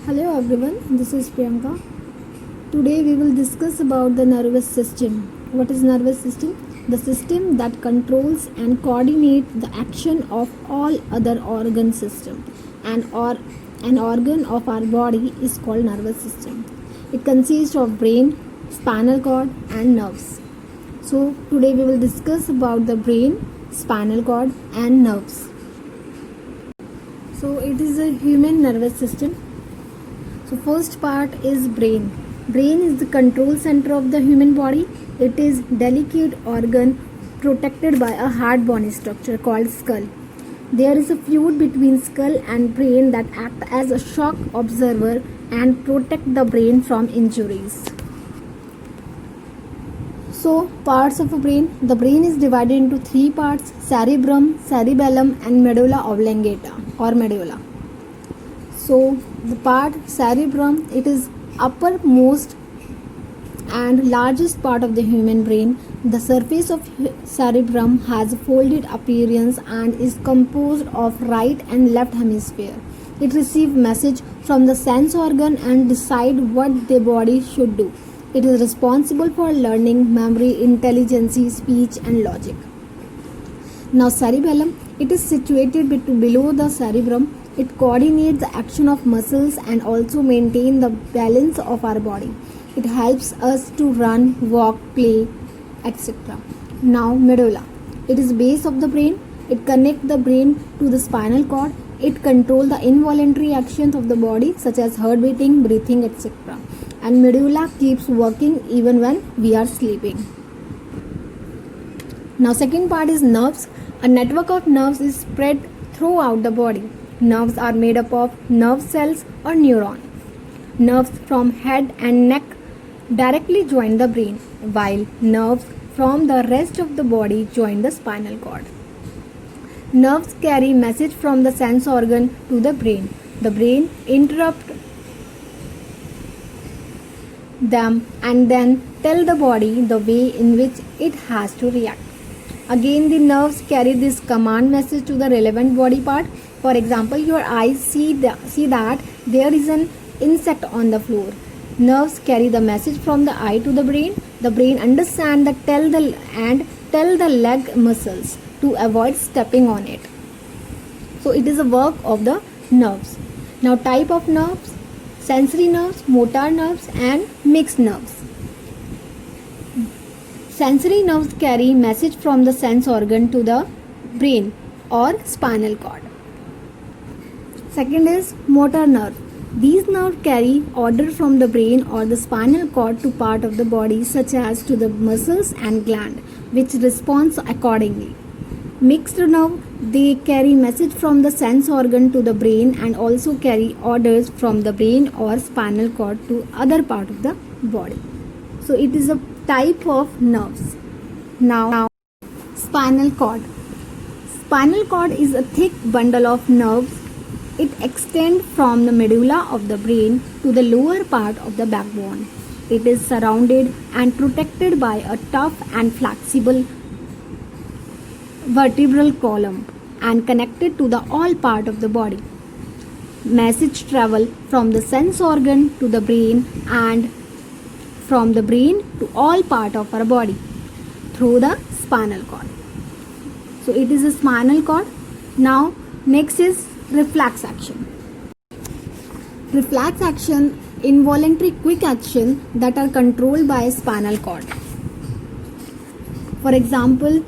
Hello everyone, this is Priyanka. Today we will discuss about the nervous system. What is nervous system? The system that controls and coordinates the action of all other organ system. An organ of our body is called nervous system. It consists of brain, spinal cord and nerves. So today we will discuss about the brain, spinal cord and nerves. So it is a human nervous system. So first part is brain. Brain is the control center of the human body. It is delicate organ protected by a hard bony structure called skull. There is a fluid between skull and brain that act as a shock absorber and protect the brain from injuries. So parts of a brain. The brain is divided into three parts: cerebrum, cerebellum and medulla oblongata or medulla. So the part cerebrum, it is uppermost and largest part of the human brain. The surface of cerebrum has a folded appearance and is composed of right and left hemisphere. It receives message from the sense organ and decide what the body should do. It is responsible for learning, memory, intelligence, speech and logic. Now cerebellum, it is situated below the cerebrum. It coordinates the action of muscles and also maintain the balance of our body. It helps us to run, walk, play, etc. Now medulla. It is base of the brain. It connects the brain to the spinal cord. It controls the involuntary actions of the body such as heart beating, breathing, etc. And medulla keeps working even when we are sleeping. Now second part is nerves. A network of nerves is spread throughout the body. Nerves are made up of nerve cells or neuron. Nerves from head and neck directly join the brain, while nerves from the rest of the body join the spinal cord. Nerves carry message from the sense organ to the brain. The brain interrupts them and then tell the body the way in which it has to react. Again, the nerves carry this command message to the relevant body part. For example, your eyes see that there is an insect on the floor. Nerves carry the message from the eye to the brain. The brain understands the tell the leg muscles to avoid stepping on it. So it is a work of the nerves. Now type of nerves: sensory nerves, motor nerves and mixed nerves. Sensory nerves carry message from the sense organ to the brain or spinal cord. Second is motor nerve. These nerves carry order from the brain or the spinal cord to part of the body such as to the muscles and gland, which responds accordingly. Mixed nerve, they carry message from the sense organ to the brain and also carry orders from the brain or spinal cord to other part of the body. So it is a type of nerves. Now spinal cord. Spinal cord is a thick bundle of nerves. It extends from the medulla of the brain to the lower part of the backbone. It is surrounded and protected by a tough and flexible vertebral column and connected to the all part of the body. Message travel from the sense organ to the brain and from the brain to all part of our body through the spinal cord. So it is a spinal cord. Now next is reflex action. Reflex action, involuntary quick action that are controlled by spinal cord. For example,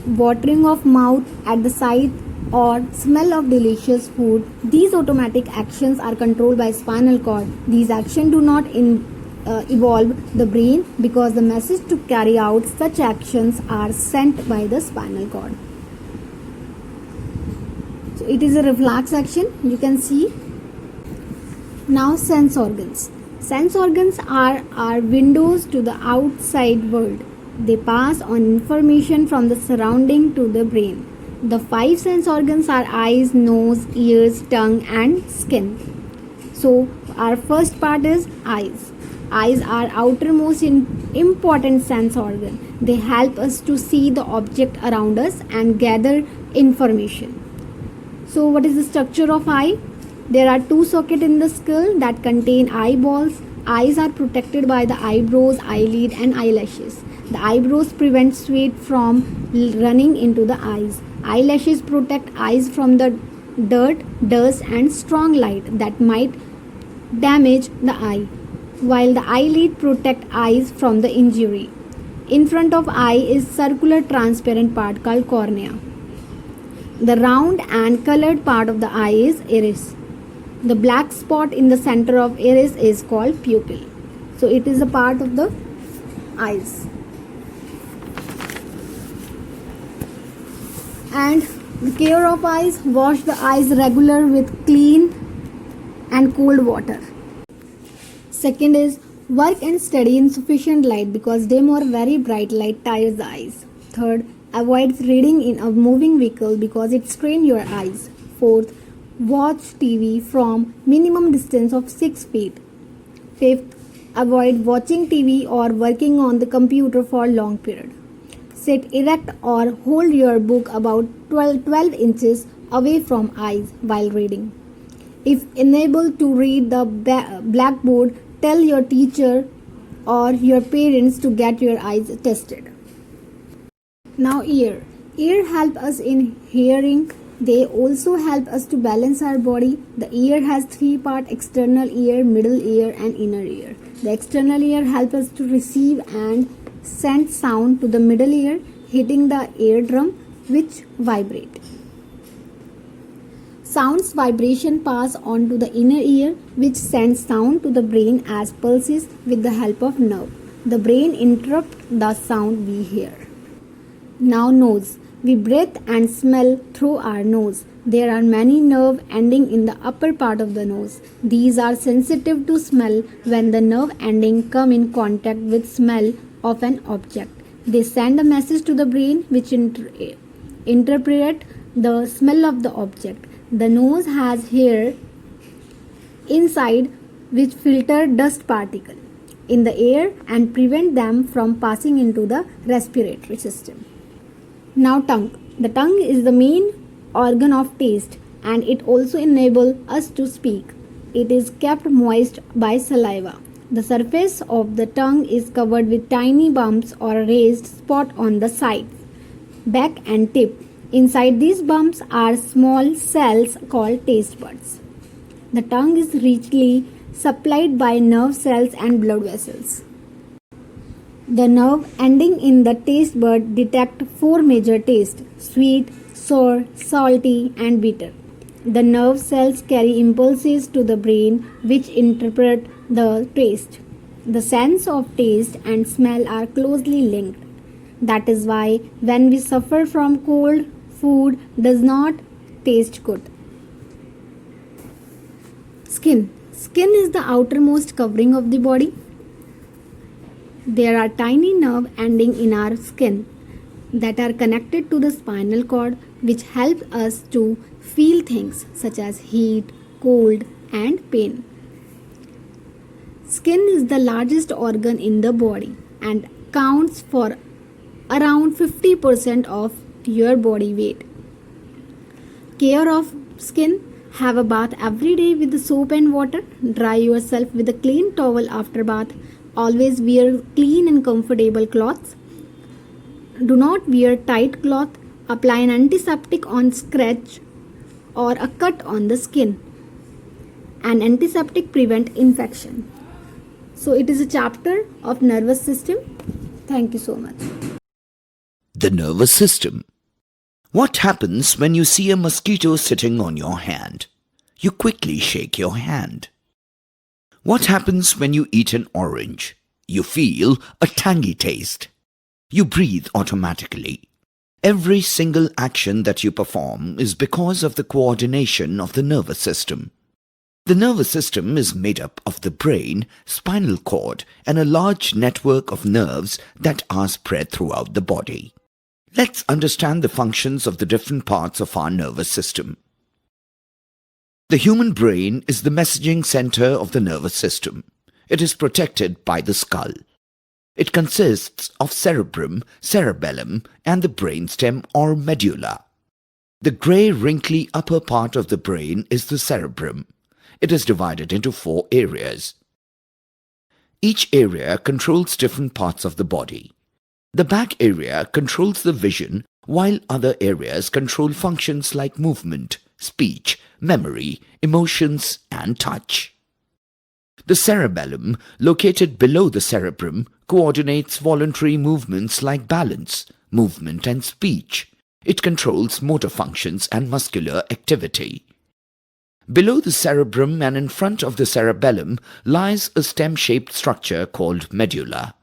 watering of mouth at the sight or smell of delicious food. These automatic actions are controlled by spinal cord. These actions do not evolve the brain because the message to carry out such actions are sent by the spinal cord. So it is a reflex action, you can see. Now sense organs. Sense organs are our windows to the outside world. They pass on information from the surrounding to the brain. The 5 sense organs are eyes, nose, ears, tongue and skin. So our first part is eyes. Eyes are outermost important sense organ. They help us to see the object around us and gather information. So what is the structure of eye? There are two sockets in the skull that contain eyeballs. Eyes are protected by the eyebrows, eyelid, and eyelashes. The eyebrows prevent sweat from running into the eyes. Eyelashes protect eyes from the dirt, dust, and strong light that might damage the eye, while the eyelid protect eyes from the injury. In front of eye is circular transparent part called cornea. The round and colored part of the eye is iris. The black spot in the center of iris is called pupil. So it is a part of the eyes. And the care of eyes, wash the eyes regular with clean and cold water. Second is work and study in sufficient light because dim or very bright light tires the eyes. Third, avoid reading in a moving vehicle because it strains your eyes. Fourth, watch TV from minimum distance of 6 feet. Fifth, avoid watching TV or working on the computer for long period. Sit erect or hold your book about 12 inches away from eyes while reading. If unable to read the blackboard, tell your teacher or your parents to get your eyes tested. Now ear. Ear help us in hearing. They also help us to balance our body. The ear has 3 parts: external ear, middle ear, and inner ear. The external ear helps us to receive and send sound to the middle ear, hitting the eardrum, which vibrate. Sound's vibration pass on to the inner ear, which sends sound to the brain as pulses with the help of nerve. The brain interrupts the sound we hear. Now nose. We breathe and smell through our nose. There are many nerves ending in the upper part of the nose. These are sensitive to smell. When the nerve ending come in contact with smell of an object, they send a message to the brain which interpret the smell of the object. The nose has hair inside which filter dust particles in the air and prevent them from passing into the respiratory system. Now tongue. The tongue is the main organ of taste and it also enables us to speak. It is kept moist by saliva. The surface of the tongue is covered with tiny bumps or raised spot on the sides, back and tip. Inside these bumps are small cells called taste buds. The tongue is richly supplied by nerve cells and blood vessels. The nerve ending in the taste bud detect 4 major tastes: sweet, sour, salty, and bitter. The nerve cells carry impulses to the brain which interpret the taste. The sense of taste and smell are closely linked. That is why when we suffer from cold, food does not taste good. Skin. Skin is the outermost covering of the body. There are tiny nerves ending in our skin that are connected to the spinal cord, which help us to feel things such as heat, cold, and pain. Skin is the largest organ in the body and counts for around 50% of your body weight. Care of skin. Have a bath every day with the soap and water. Dry yourself with a clean towel after bath. Always wear clean and comfortable clothes. Do not wear tight cloth. Apply an antiseptic on scratch or a cut on the skin. An antiseptic prevent infection. So it is a chapter of nervous system. Thank you so much. The nervous system. What happens when you see a mosquito sitting on your hand? You quickly shake your hand. What happens when you eat an orange? You feel a tangy taste. You breathe automatically. Every single action that you perform is because of the coordination of the nervous system. The nervous system is made up of the brain, spinal cord, and a large network of nerves that are spread throughout the body. Let's understand the functions of the different parts of our nervous system. The human brain is the messaging center of the nervous system. It is protected by the skull. It consists of cerebrum, cerebellum, and the brainstem or medulla. The grey, wrinkly upper part of the brain is the cerebrum. it is divided into 4 areas. Each area controls different parts of the body. The back area controls the vision, while other areas control functions like movement, speech, memory, emotions, and touch. The cerebellum, located below the cerebrum, coordinates voluntary movements like balance, movement, and speech. It controls motor functions and muscular activity. Below the cerebrum and in front of the cerebellum lies a stem-shaped structure called medulla.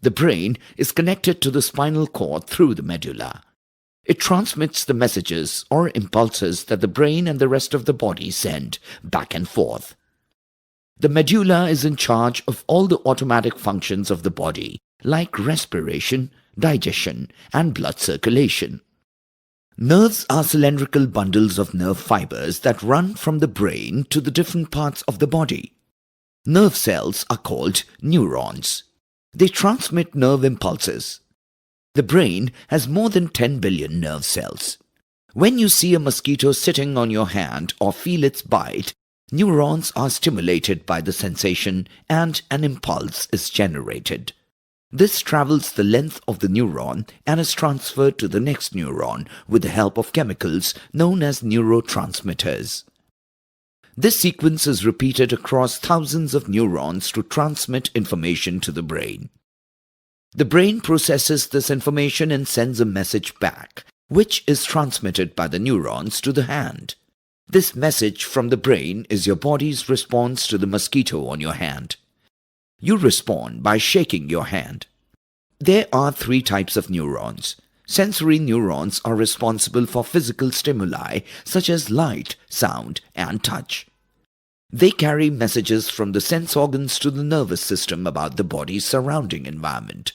The brain is connected to the spinal cord through the medulla. It transmits the messages or impulses that the brain and the rest of the body send back and forth. The medulla is in charge of all the automatic functions of the body, like respiration, digestion, and blood circulation. Nerves are cylindrical bundles of nerve fibers that run from the brain to the different parts of the body. Nerve cells are called neurons. They transmit nerve impulses. The brain has more than 10 billion nerve cells. When you see a mosquito sitting on your hand or feel its bite, neurons are stimulated by the sensation and an impulse is generated. This travels the length of the neuron and is transferred to the next neuron with the help of chemicals known as neurotransmitters. This sequence is repeated across thousands of neurons to transmit information to the brain. The brain processes this information and sends a message back, which is transmitted by the neurons to the hand. This message from the brain is your body's response to the mosquito on your hand. You respond by shaking your hand. There are 3 types of neurons. Sensory neurons are responsible for physical stimuli such as light, sound, and touch. They carry messages from the sense organs to the nervous system about the body's surrounding environment.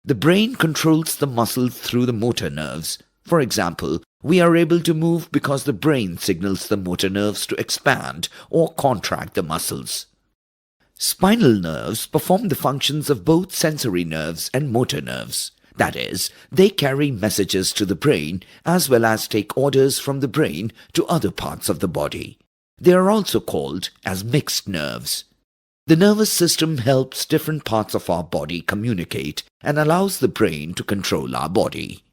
The brain controls the muscles through the motor nerves. For example, we are able to move because the brain signals the motor nerves to expand or contract the muscles. Spinal nerves perform the functions of both sensory nerves and motor nerves. That is, they carry messages to the brain as well as take orders from the brain to other parts of the body. They are also called as mixed nerves. The nervous system helps different parts of our body communicate and allows the brain to control our body.